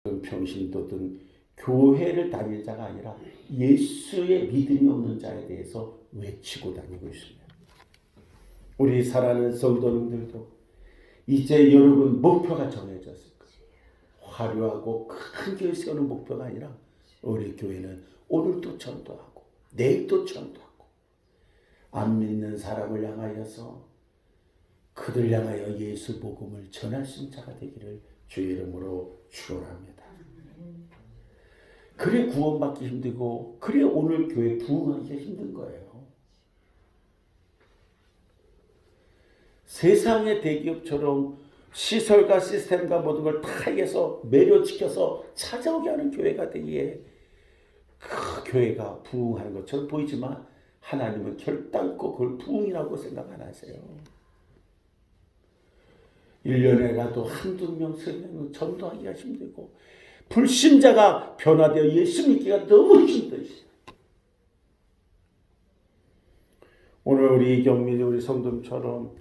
평신도든 교회를 다닐 자가 아니라 예수의 믿음이 없는 자에 대해서 외치고 다니고 있습니다. 우리 사랑하는 성도님들도 이제 여러분 목표가 정해졌을 거예요. 화려하고 큰 교회 세우는 목표가 아니라 우리 교회는 오늘도 전도하고 내일도 전도하고 안 믿는 사람을 향하여서 그들 향하여 예수 복음을 전할 수 있는 자가 되기를 주의 이름으로 축원합니다. 그래 구원받기 힘들고 그래 오늘 교회 부흥하기가 힘든 거예요. 세상의 대기업처럼 시설과 시스템과 모든 걸 다 해서 매료시켜서 찾아오게 하는 교회가 되기에 그 교회가 부흥하는 것처럼 보이지만 하나님은 결단코 그걸 부흥이라고 생각 안 하세요. 1년에 가도 한두 명, 세 명은 전도하기가 힘들고 불신자가 변화되어 예수 믿기가 너무 힘드시죠. 오늘 우리 경민이 우리 성도님처럼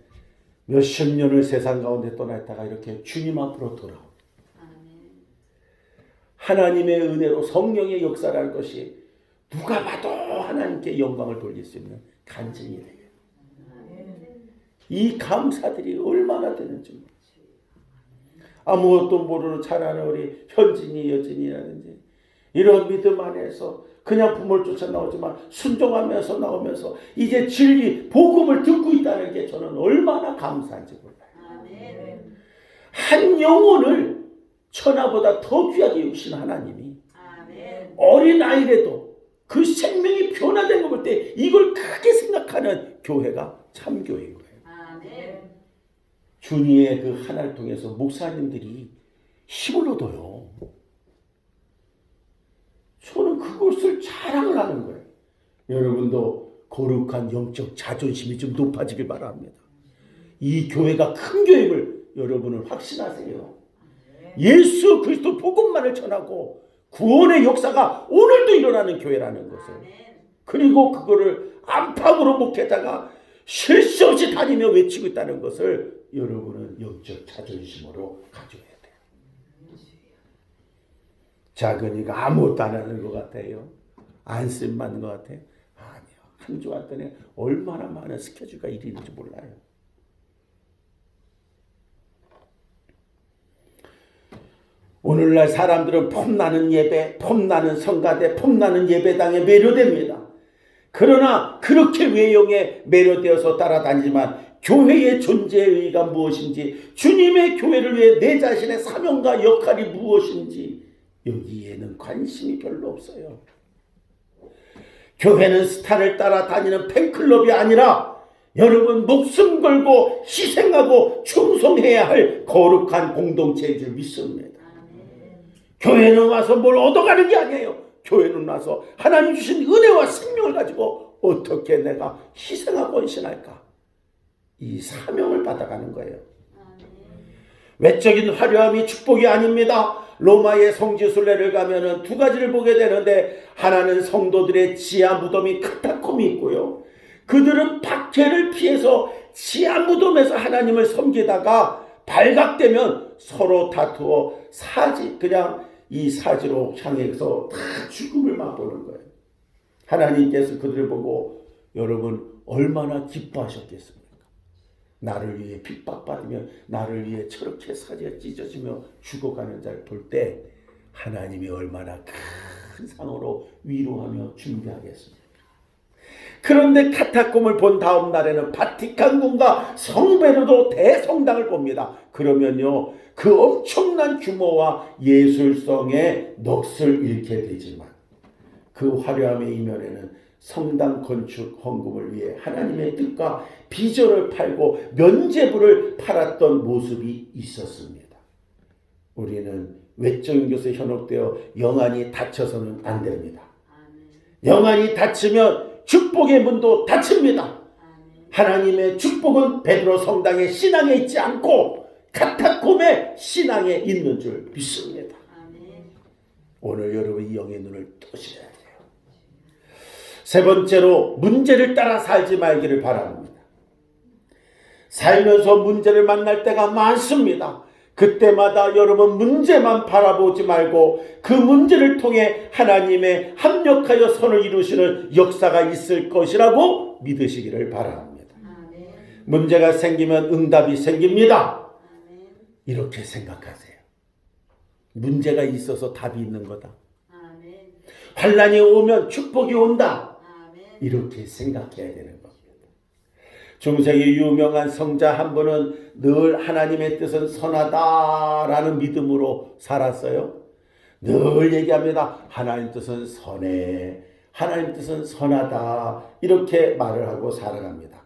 몇십 년을 세상 가운데 떠났다가 이렇게 주님 앞으로 돌아옵니다. 하나님의 은혜로 성령의 역사라는 것이 누가 봐도 하나님께 영광을 돌릴 수 있는 간증이 되게. 이 감사들이 얼마나 되는지. 아무것도 모르는 잘하는 우리 현진이 여진이라든지 이런 믿음 안에서 그냥 부모를 쫓아 나오지만 순종하면서 나오면서 이제 진리 복음을 듣고 있다는 게 저는 얼마나 감사한지 몰라요. 한 영혼을 천하보다 더 귀하게 여기신 하나님이 어린 아이라도 그 생명이 변화된 걸 볼 때 이걸 크게 생각하는 교회가 참 교회인 거예요. 준이의 그 하나를 통해서 목사님들이 힘을 얻어요. 저는 그것을 자랑을 하는 거예요. 여러분도 거룩한 영적 자존심이 좀 높아지길 바랍니다. 이 교회가 큰 교회임을 여러분은 확신하세요. 예수 그리스도 복음만을 전하고 구원의 역사가 오늘도 일어나는 교회라는 것을, 그리고 그거를 안팎으로 목회자가 쉴 새 없이 다니며 외치고 있다는 것을 여러분은 영적 자존심으로 가져야 돼요. 작은이가 아무것도 안 하는 것 같아요. 안 쓰임받는 것 같아요. 아니요. 한 주 왔더니 얼마나 많은 스케줄과 일이 있는지 몰라요. 오늘날 사람들은 폼나는 예배, 폼나는 성가대, 폼나는 예배당에 매료됩니다. 그러나 그렇게 외형에 매료되어서 따라다니지만 교회의 존재의 의의가 무엇인지, 주님의 교회를 위해 내 자신의 사명과 역할이 무엇인지 여기에는 관심이 별로 없어요. 교회는 스타를 따라다니는 팬클럽이 아니라 여러분 목숨 걸고 희생하고 충성해야 할 거룩한 공동체인 줄 믿습니다. 교회는 와서 뭘 얻어가는 게 아니에요. 교회는 와서 하나님 주신 은혜와 생명을 가지고 어떻게 내가 희생하고 헌신할까, 이 사명을 받아가는 거예요. 외적인 화려함이 축복이 아닙니다. 로마의 성지순례를 가면은 두 가지를 보게 되는데, 하나는 성도들의 지하 무덤이 카타콤이 있고요, 그들은 박해를 피해서 지하 무덤에서 하나님을 섬기다가 발각되면 서로 다투어 그냥 이 사지로 향해서 다 죽음을 맛보는 거예요. 하나님께서 그들을 보고 여러분 얼마나 기뻐하셨겠습니까? 나를 위해 핍박받으며 나를 위해 저렇게 사지가 찢어지며 죽어가는 자를 볼 때 하나님이 얼마나 큰 상으로 위로하며 준비하겠습니까? 그런데 카타콤을 본 다음 날에는 바티칸 궁과 성베르도 대성당을 봅니다. 그러면요, 그 엄청난 규모와 예술성의 넋을 잃게 되지만 그 화려함의 이면에는 성당 건축 헌금을 위해 하나님의 뜻과 비전을 팔고 면죄부를 팔았던 모습이 있었습니다. 우리는 외적인 것에 현혹되어 영안이 닫혀서는 안 됩니다. 영안이 닫히면 축복의 문도 닫힙니다. 하나님의 축복은 베드로 성당의 신앙에 있지 않고 카타콤의 신앙에 있는 줄 믿습니다. 오늘 여러분 이 영의 눈을 뜨셔야 돼요. 세 번째로, 문제를 따라 살지 말기를 바랍니다. 살면서 문제를 만날 때가 많습니다. 그때마다 여러분 문제만 바라보지 말고 그 문제를 통해 하나님의 합력하여 선을 이루시는 역사가 있을 것이라고 믿으시기를 바랍니다. 문제가 생기면 응답이 생깁니다. 이렇게 생각하세요. 문제가 있어서 답이 있는 거다. 환난이 오면 축복이 온다. 이렇게 생각해야 되는 겁니다. 중세기 유명한 성자 한 분은 늘 하나님의 뜻은 선하다라는 믿음으로 살았어요. 늘 얘기합니다. 하나님 뜻은 선해. 하나님 뜻은 선하다. 이렇게 말을 하고 살아갑니다.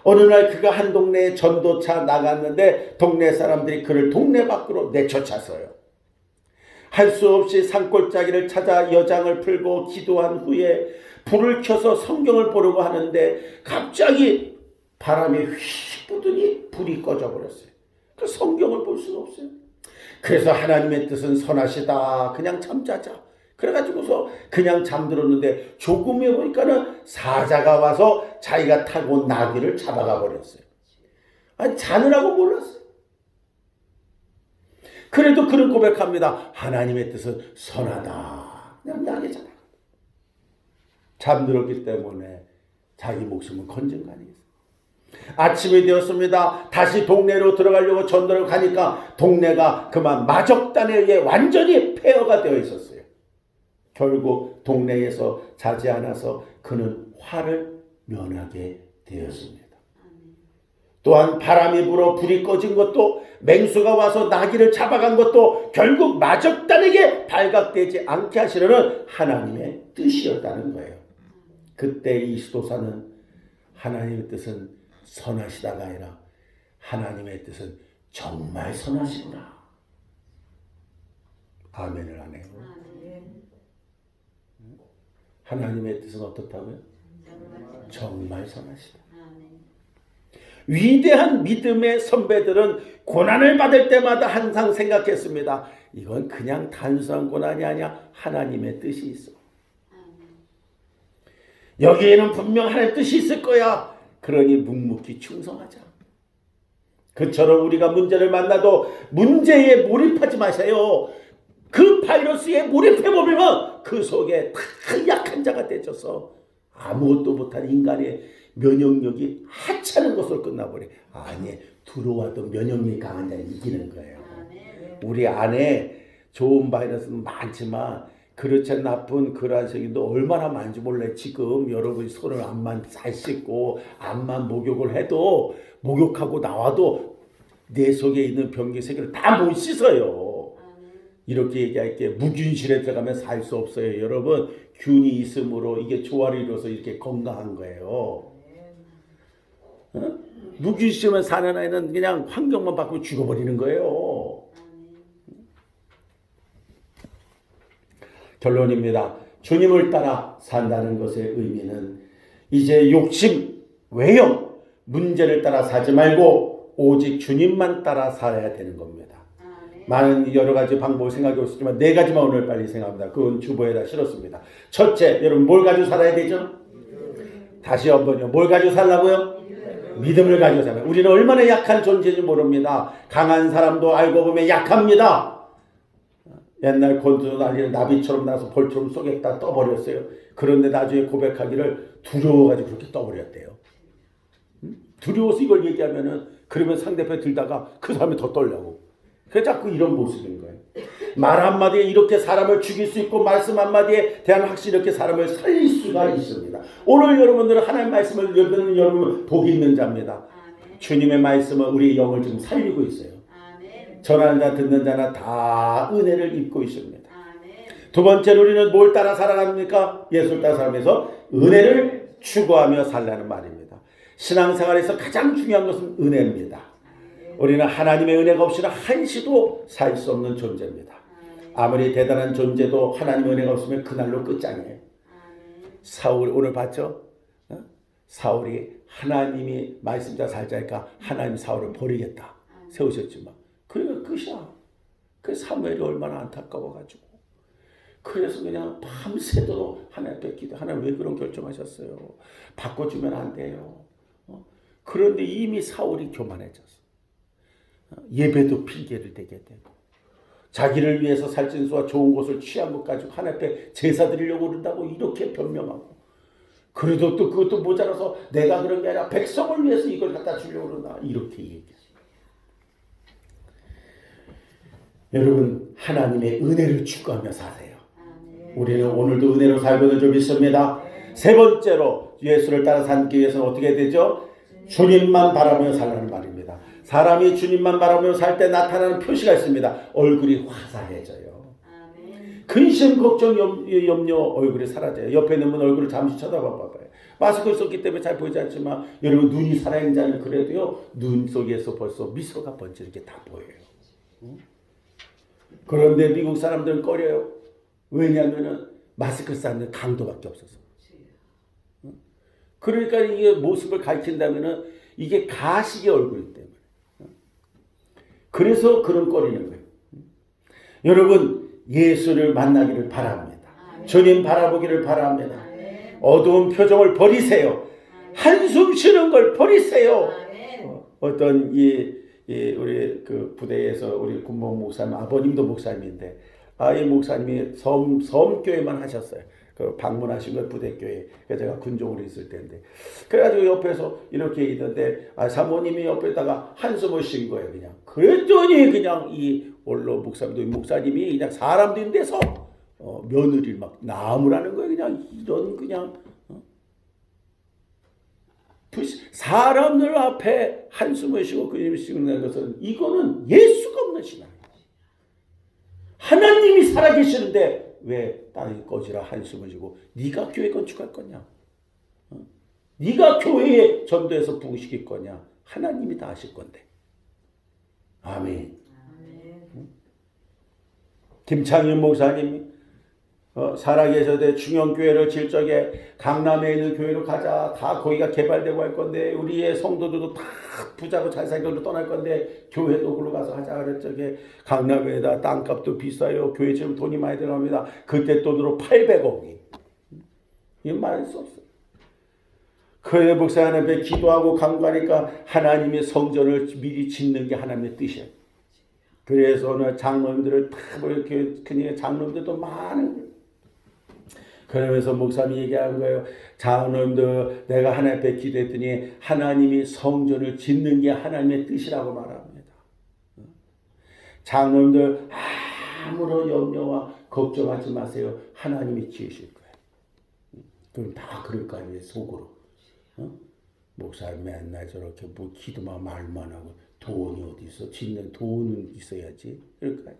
어느 날 그가 한 동네에 전도차 나갔는데 동네 사람들이 그를 동네 밖으로 내쫓았어요. 할 수 없이 산골짜기를 찾아 여장을 풀고 기도한 후에 불을 켜서 성경을 보려고 하는데 갑자기 바람이 휙 부더니 불이 꺼져버렸어요. 그 성경을 볼 수는 없어요. 그래서 하나님의 뜻은 선하시다. 그냥 잠자자. 그래가지고서 그냥 잠들었는데 조금 해보니까는 사자가 와서 자기가 타고 온 나귀를 잡아가 버렸어요. 아니 자느라고 몰랐어요. 그래도 그런 고백합니다. 하나님의 뜻은 선하다. 그냥 나귀잖아. 잠들었기 때문에 자기 목숨은 건진 거 아니겠어요. 아침이 되었습니다. 다시 동네로 들어가려고 전도를 가니까 동네가 그만 마적단에 의해 완전히 폐허가 되어 있었어요. 결국 동네에서 자지 않아서 그는 화를 면하게 되었습니다. 또한 바람이 불어 불이 꺼진 것도 맹수가 와서 나귀를 잡아간 것도 결국 마적단에게 발각되지 않게 하시려는 하나님의 뜻이었다는 거예요. 그때 이 수도사는 하나님의 뜻은 선하시다가 아니라 하나님의 뜻은 정말 선하시구나. 아멘을 안 해요. 하나님의 뜻은 어떻다고요? 정말 선하시다. 위대한 믿음의 선배들은 고난을 받을 때마다 항상 생각했습니다. 이건 그냥 단순한 고난이 아니야. 하나님의 뜻이 있어. 여기에는 분명 하나님의 뜻이 있을 거야. 그러니 묵묵히 충성하자. 그처럼 우리가 문제를 만나도 문제에 몰입하지 마세요. 그 바이러스에 몰입해버리면 그 속에 다 약한 자가 되셔서 아무것도 못한 인간의 면역력이 하찮은 것으로 끝나버려. 아니, 들어와도 면역력이 강한 자는 이기는 거예요. 우리 안에 좋은 바이러스는 많지만 그렇지 않은 나쁜 그러한 세균도 얼마나 많은지 몰라요. 지금 여러분이 손을 암만 잘 씻고 암만 목욕을 해도 목욕하고 나와도 내 속에 있는 병기 세균을 다 못 씻어요. 이렇게 얘기할게. 무균실에 들어가면 살 수 없어요. 여러분, 균이 있으므로 이게 조화를 이루어서 이렇게 건강한 거예요. 어? 무균실만 사는 아이는 그냥 환경만 바꾸면 죽어버리는 거예요. 결론입니다. 주님을 따라 산다는 것의 의미는 이제 욕심, 외형, 문제를 따라 사지 말고 오직 주님만 따라 살아야 되는 겁니다. 많은 여러 가지 방법을 생각해 보시지만 네 가지만 오늘 빨리 생각합니다. 그건 주보에다 실었습니다. 첫째, 여러분 뭘 가지고 살아야 되죠? 다시 한번요. 뭘 가지고 살라고요? 믿음을 가지고 살아요. 우리는 얼마나 약한 존재인지 모릅니다. 강한 사람도 알고 보면 약합니다. 옛날 곤두도 날리는 나비처럼 나서 벌처럼 쏘겠다 떠버렸어요. 그런데 나중에 고백하기를 두려워가지고 그렇게 떠버렸대요. 두려워서 이걸 얘기하면은 그러면 상대편에 들다가 그 사람이 더 떨려고. 그래서 자꾸 이런 모습인 거예요. 말 한마디에 이렇게 사람을 죽일 수 있고 말씀 한마디에 대한 확신이 이렇게 사람을 살릴 수가 있습니다. 오늘 여러분들은 하나님의 말씀을 듣는 여러분 복이 있는 자입니다. 주님의 말씀은 우리의 영을 지금 살리고 있어요. 전하는 자 듣는 자나 다 은혜를 입고 있습니다. 두 번째로 우리는 뭘 따라 살아갑니까? 예수를 따라 살면서 은혜를 추구하며 살라는 말입니다. 신앙생활에서 가장 중요한 것은 은혜입니다. 우리는 하나님의 은혜가 없이는 한시도 살 수 없는 존재입니다. 아무리 대단한 존재도 하나님의 은혜가 없으면 그날로 끝장이에요. 사울 오늘 봤죠? 사울이 하나님이 말씀자 살자니까 하나님 사울을 버리겠다 세우셨지만 그러니까 끝이야. 그 사무엘이 얼마나 안타까워가지고 그래서 그냥 밤새도록 하나님 앞에 기도. 하나님 왜 그런 결정하셨어요? 바꿔주면 안 돼요. 그런데 이미 사울이 교만해졌어. 예배도 핑계를 대게 되고 자기를 위해서 살찐수와 좋은 것을 취한 것 가지고 하나님 앞에 제사 드리려고 그런다고 이렇게 변명하고 그래도 또 그것도 모자라서 내가 그런 게 아니라 백성을 위해서 이걸 갖다 주려고 그러나 이렇게 얘기해요. 여러분 하나님의 은혜를 추구하며 사세요. 우리는 오늘도 은혜로 살고 있는 줄 믿습니다. 세 번째로 예수를 따라 살기 위해서는 어떻게 되죠? 주님만 바라보며 살라는 말입니다. 사람이 주님만 바라보며 살 때 나타나는 표시가 있습니다. 얼굴이 화사해져요. 근심, 걱정, 염려 얼굴이 사라져요. 옆에 있는 분 얼굴을 잠시 쳐다봐봐요. 마스크 썼기 때문에 잘 보이지 않지만 여러분 눈이 살아있는 자는 그래도요. 눈 속에서 벌써 미소가 번지는 다 보여요. 그런데 미국 사람들은 꺼려요. 왜냐하면 마스크 쓰는 강도밖에 없어서. 그러니까 이게 모습을 가리킨다면 이게 가식의 얼굴이기 때문에. 그래서 그런 꺼리는 거예요. 여러분 예수를 만나기를 바랍니다. 주님 바라보기를 바랍니다. 어두운 표정을 버리세요. 한숨 쉬는 걸 버리세요. 어떤 우리 그 부대에서 우리 군복 목사님 아버님도 목사님인데 이 목사님이 섬교회만 하셨어요. 그 방문하신 걸 부대교회. 제가 군종으로 있을 때인데 그래가지고 옆에서 이렇게 있는데 사모님이 옆에다가 한숨을 쉰 거예요. 그냥 그랬더니 그냥 이 원로 목사님이 그냥 사람도 있는 데서 며느리를 막 나무라는 거예요. 그냥 이런 그냥 사람들 앞에 한숨을 쉬고 그림을 쉬는 것은 이거는 예수가 없는 신앙이에요. 하나님이 살아계시는데 왜 땅이 꺼지라 한숨을 쉬고 네가 교회 건축할 거냐? 네가 교회에 전도해서 부으시킬 거냐? 하나님이 다 하실 건데. 아멘. 김창윤 목사님이 살아계실 때 중형교회를 질 적에 강남에 있는 교회로 가자. 다 거기가 개발되고 할 건데 우리의 성도들도 다 부자고 잘 살기로 떠날 건데 교회도 그로 가서 하자 그랬 적에 강남에다 땅값도 비싸요. 교회 지금 돈이 많이 들어갑니다. 그때 돈으로 800억이. 이거 말할 수 없어요. 그의 목사 하나님께 기도하고 간구하니까 하나님의 성전을 미리 짓는 게 하나님의 뜻이에요. 그래서 오늘 장로님들을 다 이렇게 그냥 장로님들도 많은 거예요. 그러면서 목사님이 얘기한 거예요. 장로님들 내가 하나님 앞에 기도했더니 하나님이 성전을 짓는 게 하나님의 뜻이라고 말합니다. 장로님들 아무런 염려와 걱정하지 마세요. 하나님이 지으실 거예요. 그럼 다 그럴 거 아니에요. 속으로. 목사님 맨날 저렇게 뭐 기도만 말만 하고 돈이 어디 있어? 짓는 돈은 있어야지. 그럴까요?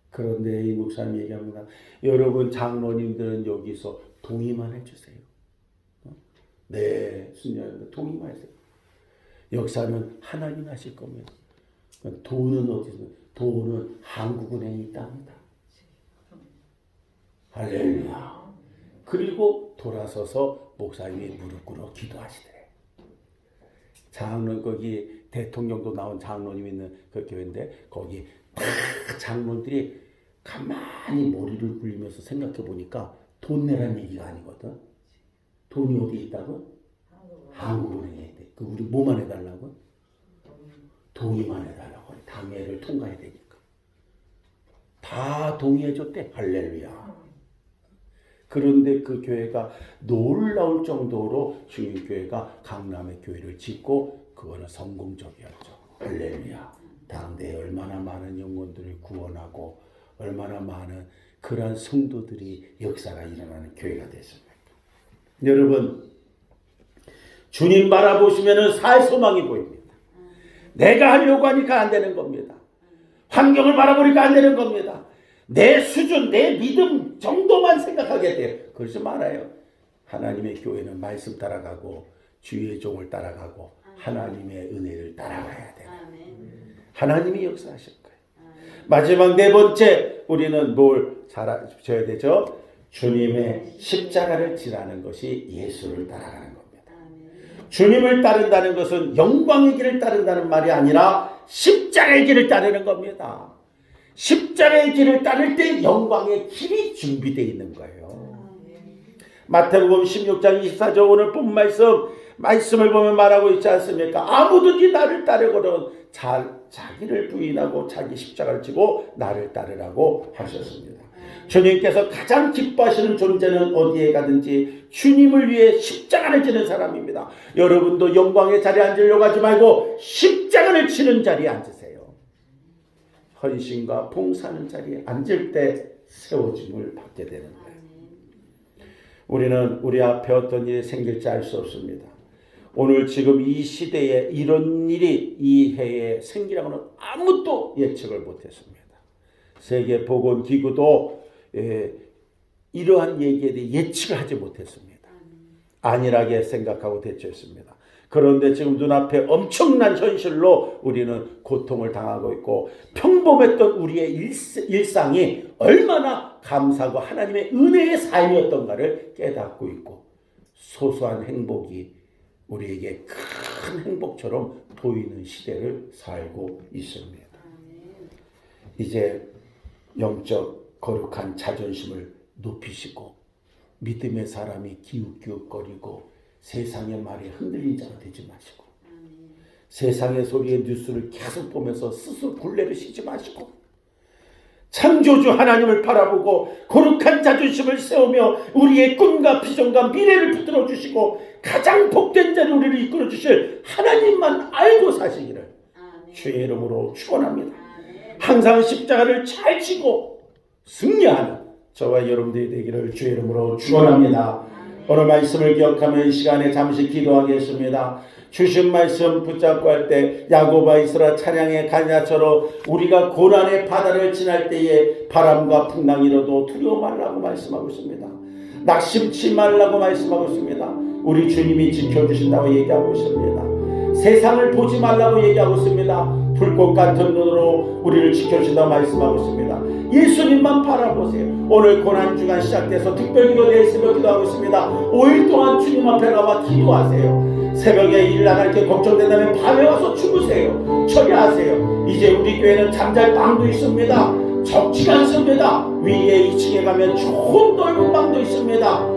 그런데 이 목사님 얘기합니다. 여러분 장로님들은 여기서 동의만 해주세요. 네, 순녀님들 동의만 해주세요. 역사는 하나님 하실 겁니다. 돈은 어디서? 돈은 한국은행에 있답니다. 할렐루야. 그리고 돌아서서 목사님이 무릎 꿇어 기도하시더래. 장로 거기 대통령도 나온 장로님 있는 그 교회인데 거기 다 장로들이 가만히 머리를 굴리면서 생각해 보니까 돈 내라는 얘기가 아니거든. 돈이 어디 있다고? 한국은행에 있대. 그 우리 뭐만 해달라고? 동의만 해달라고. 당회를 통과해야 되니까. 다 동의해줬대. 할렐루야. 그런데 그 교회가 놀라울 정도로 주님교회가 강남에 교회를 짓고 그거는 성공적이었죠. 할렐루야. 당대에 얼마나 많은 영혼들을 구원하고 얼마나 많은 그러한 성도들이 역사가 일어나는 교회가 됐습니까? 여러분 주님 바라보시면 살 소망이 보입니다. 내가 하려고 하니까 안 되는 겁니다. 환경을 바라보니까 안 되는 겁니다. 내 수준, 내 믿음 정도만 생각하게 돼요. 그러지 말아요. 하나님의 교회는 말씀 따라가고 주의 종을 따라가고 하나님의 은혜를 따라가야 돼요. 하나님이 역사하실 거예요. 마지막 네 번째 우리는 뭘 잘해야 되죠? 주님의 십자가를 지라는 것이 예수를 따라가는 겁니다. 주님을 따른다는 것은 영광의 길을 따른다는 말이 아니라 십자가의 길을 따르는 겁니다. 십자가의 길을 따를 때 영광의 길이 준비되어 있는 거예요. 마태복음 16장 24절 오늘 본 말씀을 보면 말하고 있지 않습니까? 아무든지 나를 따르거든 잘 자기를 부인하고 자기 십자가를 지고 나를 따르라고 하셨습니다. 주님께서 가장 기뻐하시는 존재는 어디에 가든지 주님을 위해 십자가를 지는 사람입니다. 여러분도 영광의 자리에 앉으려고 하지 말고 십자가를 지는 자리에 앉으세요. 헌신과 봉사하는 자리에 앉을 때 세워짐을 받게 되는 거예요. 우리는 우리 앞에 어떤 일이 생길지 알 수 없습니다. 오늘 지금 이 시대에 이런 일이 이 해에 생기라고는 아무도 예측을 못했습니다. 세계보건기구도 이러한 얘기에 대해 예측을 하지 못했습니다. 안일하게 생각하고 대처했습니다. 그런데 지금 눈앞에 엄청난 현실로 우리는 고통을 당하고 있고 평범했던 우리의 일상이 얼마나 감사하고 하나님의 은혜의 삶이었던가를 깨닫고 있고 소소한 행복이 우리에게 큰 행복처럼 보이는 시대를 살고 있습니다. 이제 영적 거룩한 자존심을 높이시고 믿음의 사람이 기웃기웃거리고 세상의 말에 흔들린 자가 되지 마시고 세상의 소리에 뉴스를 계속 보면서 스스로 굴레를 쉬지 마시고 창조주 하나님을 바라보고 거룩한 자존심을 세우며 우리의 꿈과 비전과 미래를 붙들어 주시고 가장 복된 자리 우리를 이끌어 주실 하나님만 알고 사시기를 주의 이름으로 축원합니다. 항상 십자가를 잘 지고 승리하는 저와 여러분들이 되기를 주의 이름으로 축원합니다. 오늘 말씀을 기억하며 이 시간에 잠시 기도하겠습니다. 주신 말씀 붙잡고 할 때 야고보와 이스라 차량의 가냐처럼 우리가 고난의 바다를 지날 때에 바람과 풍랑이 일어도 두려워 말라고 말씀하고 있습니다. 낙심치 말라고 말씀하고 있습니다. 우리 주님이 지켜주신다고 얘기하고 있습니다. 세상을 보지 말라고 얘기하고 있습니다. 불꽃 같은 눈으로 우리를 지켜주신다고 말씀하고 있습니다. 예수님만 바라보세요. 오늘 고난주간 시작돼서 특별기도 내일 새벽 기도하고 있습니다. 5일 동안 주님 앞에 나와 기도하세요. 새벽에 일 나갈 게 걱정된다면 밤에 와서 주무세요. 처리하세요. 이제 우리 교회는 잠잘 방도 있습니다. 적지가 않습니다. 위에 2층에 가면 좋은 넓은 방도 있습니다.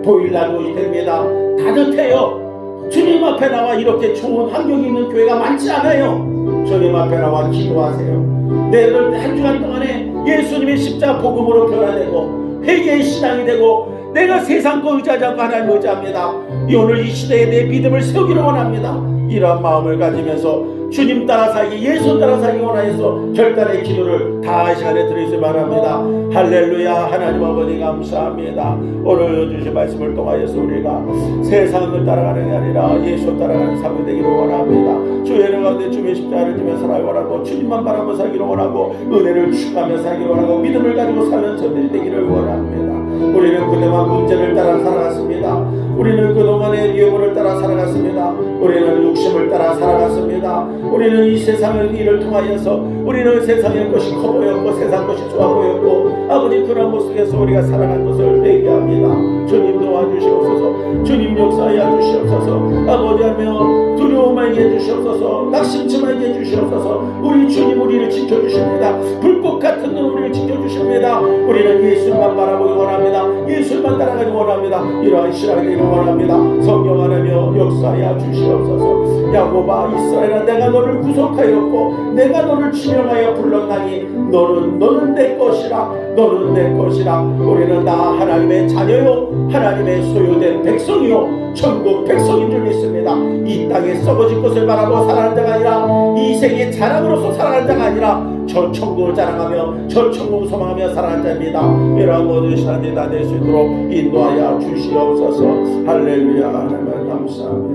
보일러도 됩니다. 따뜻해요. 주님 앞에 나와 이렇게 좋은 환경이 있는 교회가 많지 않아요. 주님 앞에 나와 기도하세요. 내일 한 주간 동안에 예수님의 십자가 복음으로 변화되고 회개의 신앙이 되고 내가 세상 거 의지하지 않고 하나님을 의지합니다. 오늘 이 시대에 내 믿음을 세우기를 원합니다. 이러한 마음을 가지면서 주님 따라 살기, 예수 따라 살기 원하여서 결단의 기도를 다 시간에 드리시 바랍니다. 할렐루야. 하나님 아버지 감사합니다. 오늘 주신 말씀을 통하여서 우리가 세상을 따라가는 게 아니라 예수 따라가는 삶이 되기를 원합니다. 주의 은혜 가운데 주의 십자가를 지며 살아가기 원하고 주님만 바라보며 살기를 원하고 은혜를 추구하며 살기를 원하고 믿음을 가지고 사는 저들이 되기를 원합니다. 우리는 그동안 문제를 따라 살아갔습니다. 우리는 그동안의 유혹을 따라 살아갔습니다. 우리는 욕심을 따라 살아갔습니다. 우리는 이 세상의 일을 통하여서 우리는 세상의 것이 커 보였고 세상 것이 좋아 보였고 아버지 그런 모습에서 우리가 살아간 것을 회개합니다. 주님 도와주시옵소서. 주님 역사하여 주시옵소서. 아버지 하며 두려움 말게 해주시옵소서. 낙심치 말게 해주시옵소서. 우리 주님 우리를 지켜주십니다. 불꽃 같은 눈 우리를 지켜주십니다. 우리는 예수만 바라보기 원합니다. 예수만 따라가기 원합니다. 이러한 시간이 되기를 원합니다. 성령 하나며 역사하여 주시옵소서. 야고보와 이스라엘아 내가 너를 구속하였고 내가 너를 지명하여 불렀나니 너는 내 것이라. 너는 내 것이라. 우리는 다 하나님의 자녀요 하나님의 소유된 백성이요 천국 백성인 줄 믿습니다. 이 땅에 썩어질 것을 바라고 살아가는 자가 아니라 이 생의 자랑으로서 살아가는 자가 아니라 저 천국을 자랑하며 저 천국을 소망하며 살아가는 자입니다. 이러한 모든 시간이 다 될 수 있도록 인도하여 주시옵소서. 할렐루야. 하나님 감사합니다.